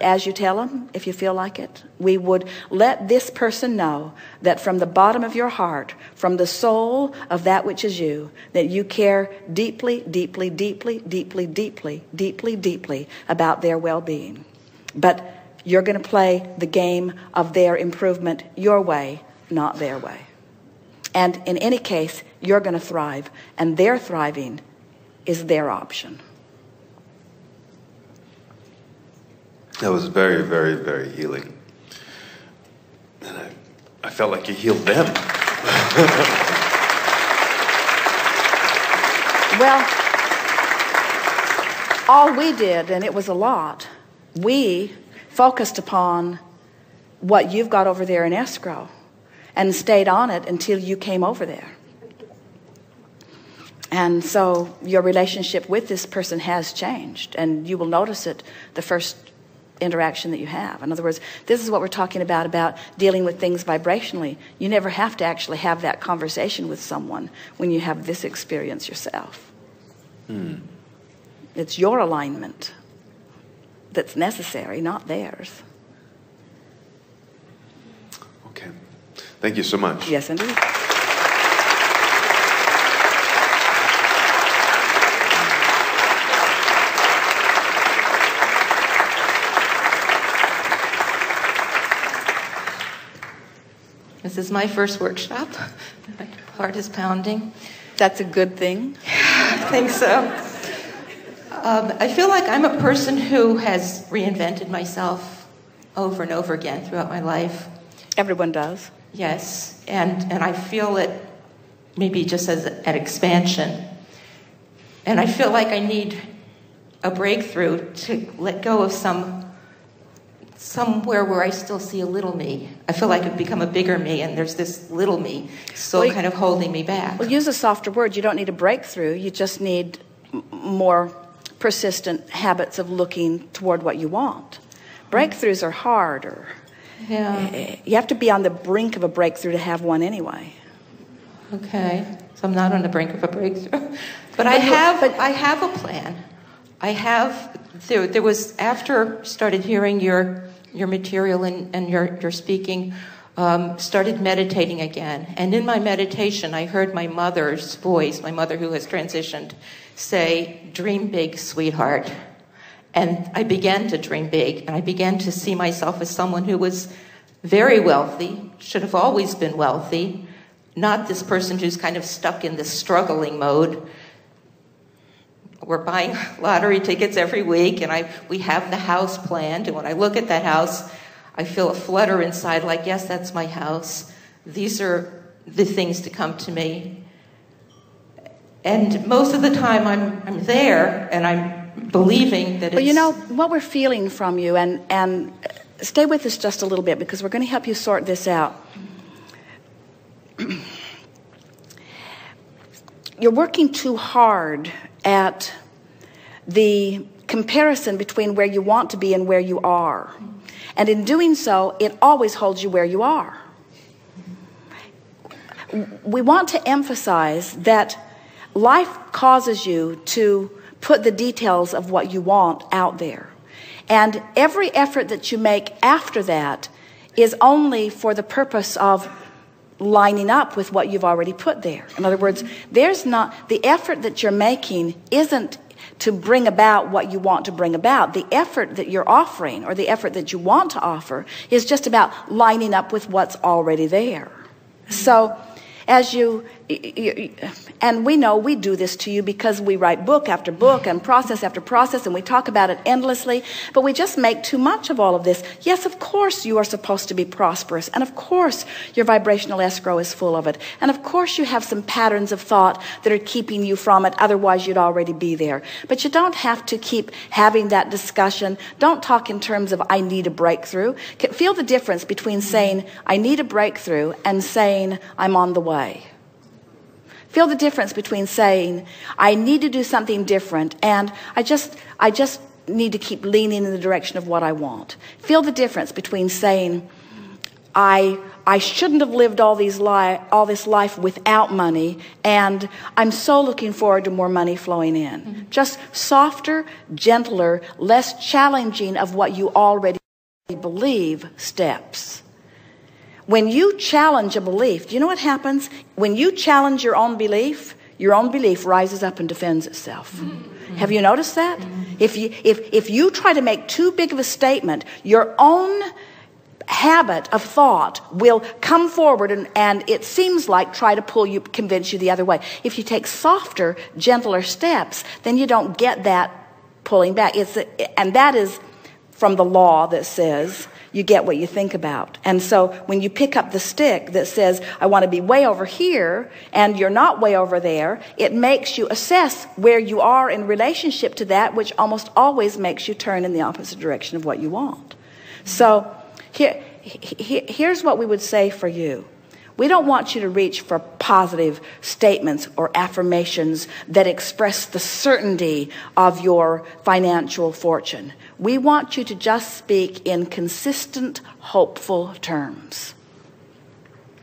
As you tell them, if you feel like it, we would let this person know that from the bottom of your heart, from the soul of that which is you, that you care deeply, deeply, deeply, deeply, deeply, deeply, deeply about their well-being. But you're going to play the game of their improvement your way, not their way. And in any case, you're going to thrive, and their thriving is their option. That was very, very, very healing. And I felt like you healed them. Well, all we did, and it was a lot, we focused upon what you've got over there in escrow and stayed on it until you came over there. And so your relationship with this person has changed, and you will notice it the first interaction that you have. In other words, this is what we're talking about dealing with things vibrationally. You never have to actually have that conversation with someone when you have this experience yourself. It's your alignment that's necessary, not theirs. Okay. Thank you so much. Yes, indeed. This is my first workshop. My heart is pounding. That's a good thing. I think so. I feel like I'm a person who has reinvented myself over and over again throughout my life. Everyone does. Yes, and I feel it maybe just as an expansion. And I feel like I need a breakthrough to let go of somewhere where I still see a little me. I feel like I've become a bigger me, and there's this little me still kind of holding me back. Well, use a softer word. You don't need a breakthrough. You just need more persistent habits of looking toward what you want. Breakthroughs are harder. Yeah. You have to be on the brink of a breakthrough to have one anyway. Okay. So I'm not on the brink of a breakthrough. But I have a plan. There was, after started hearing your material and your speaking, started meditating again. And in my meditation, I heard my mother's voice, my mother who has transitioned, say, "Dream big, sweetheart." And I began to dream big, and I began to see myself as someone who was very wealthy, should have always been wealthy, not this person who's kind of stuck in this struggling mode. We're buying lottery tickets every week, and we have the house planned. And when I look at that house, I feel a flutter inside, like, yes, that's my house. These are the things to come to me. And most of the time, I'm there, and I'm believing that it's... Well, you know, what we're feeling from you, and stay with us just a little bit, because we're going to help you sort this out. You're working too hard at the comparison between where you want to be and where you are. And in doing so, it always holds you where you are. We want to emphasize that life causes you to put the details of what you want out there. And every effort that you make after that is only for the purpose of lining up with what you've already put there. In other words, the effort that you're making isn't to bring about what you want to bring about. The effort that you're offering, or the effort that you want to offer, is just about lining up with what's already there. So as and we know we do this to you because we write book after book and process after process, and we talk about it endlessly, but we just make too much of all of this. Yes, of course you are supposed to be prosperous, and of course your vibrational escrow is full of it, and of course you have some patterns of thought that are keeping you from it, otherwise you'd already be there. But you don't have to keep having that discussion. Don't talk in terms of I need a breakthrough. Feel the difference between saying I need a breakthrough and saying I'm on the way. Feel the difference between saying, I need to do something different, and I just need to keep leaning in the direction of what I want. Feel the difference between saying, I shouldn't have lived all this life without money, and I'm so looking forward to more money flowing in. Just softer, gentler, less challenging of what you already believe steps. When you challenge a belief, do you know what happens? When you challenge your own belief rises up and defends itself. Have you noticed that? If you try to make too big of a statement, your own habit of thought will come forward and it seems like try to convince you the other way. If you take softer, gentler steps, then you don't get that pulling back. And that is from the law that says you get what you think about. And so when you pick up the stick that says, I want to be way over here, and you're not way over there, it makes you assess where you are in relationship to that, which almost always makes you turn in the opposite direction of what you want. So here's what we would say for you. We don't want you to reach for positive statements or affirmations that express the certainty of your financial fortune. We want you to just speak in consistent, hopeful terms.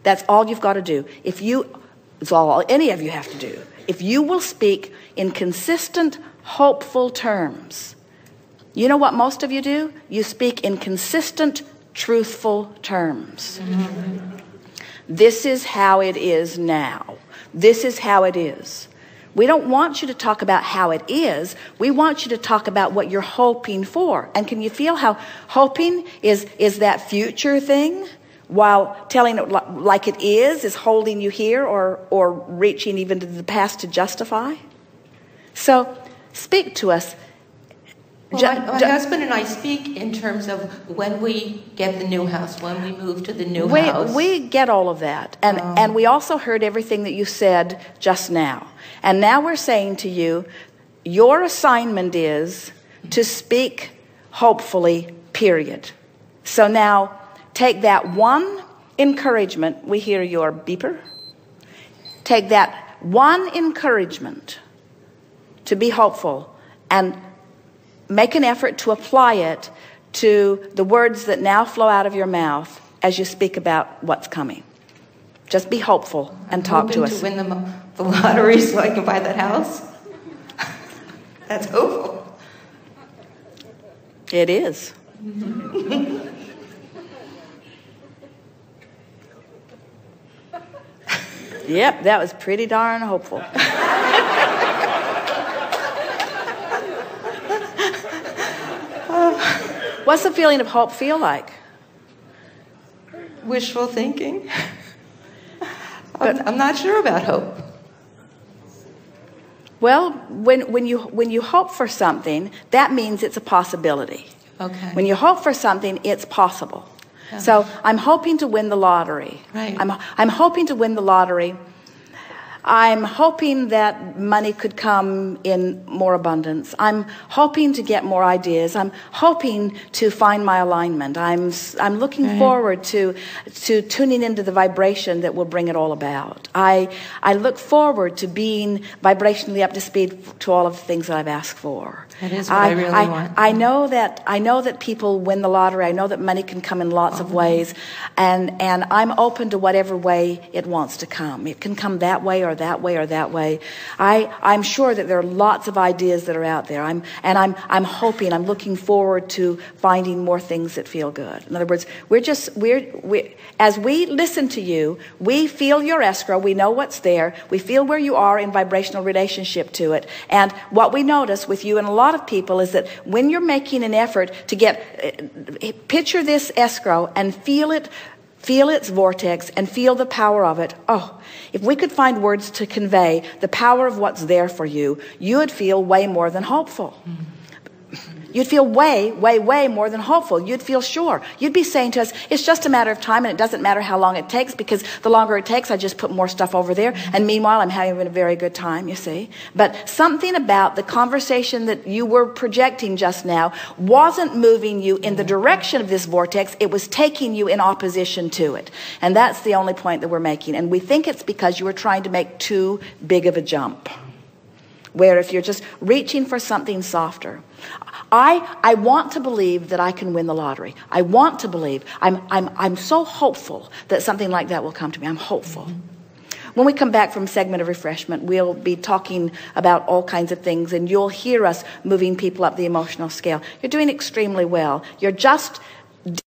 That's all you've got to do. It's all any of you have to do. If you will speak in consistent, hopeful terms, you know what most of you do? You speak in consistent, truthful terms. This is how it is now. This is how it is. We don't want you to talk about how it is. We want you to talk about what you're hoping for. And can you feel how hoping is that future thing, while telling it like it is holding you here or reaching even to the past to justify? So speak to us. Well, my husband and I speak in terms of when we get the new house, when we move to the new house. We get all of that. And we also heard everything that you said just now. And now we're saying to you, your assignment is to speak hopefully, period. So now take that one encouragement. We hear your beeper. Take that one encouragement to be hopeful and make an effort to apply it to the words that now flow out of your mouth as you speak about what's coming. Just be hopeful and talk to us. I'm hoping to win the lottery so I can buy that house. That's hopeful. It is. Yep, that was pretty darn hopeful. What's the feeling of hope feel like? Wishful thinking. I'm not sure about hope. Well, when you hope for something, that means it's a possibility. Okay. When you hope for something, it's possible. Okay. So I'm hoping to win the lottery. Right. I'm hoping to win the lottery. I'm hoping that money could come in more abundance. I'm hoping to get more ideas. I'm hoping to find my alignment. I'm looking forward to tuning into the vibration that will bring it all about. I look forward to being vibrationally up to speed to all of the things that I've asked for. That is what I really want. I know that people win the lottery. I know that money can come in lots of ways, and I'm open to whatever way it wants to come. It can come that way or that way or that way. I'm sure that there are lots of ideas that are out there. I'm hoping, I'm looking forward to finding more things that feel good. In other words, we're as we listen to you, we feel your escrow, we know what's there, we feel where you are in vibrational relationship to it. And what we notice with you and a lot of people is that when you're making an effort to picture this escrow and feel its vortex and feel the power of it. Oh, if we could find words to convey the power of what's there for you, you would feel way more than hopeful. You'd feel way, way, way more than hopeful. You'd feel sure. You'd be saying to us, it's just a matter of time and it doesn't matter how long it takes, because the longer it takes, I just put more stuff over there. And meanwhile, I'm having a very good time, you see. But something about the conversation that you were projecting just now wasn't moving you in the direction of this vortex. It was taking you in opposition to it. And that's the only point that we're making. And we think it's because you were trying to make too big of a jump. where if you're just reaching for something softer. I want to believe that I can win the lottery. I want to believe. I'm so hopeful that something like that will come to me. I'm hopeful. When we come back from segment of refreshment, we'll be talking about all kinds of things, and you'll hear us moving people up the emotional scale. You're doing extremely well. You're just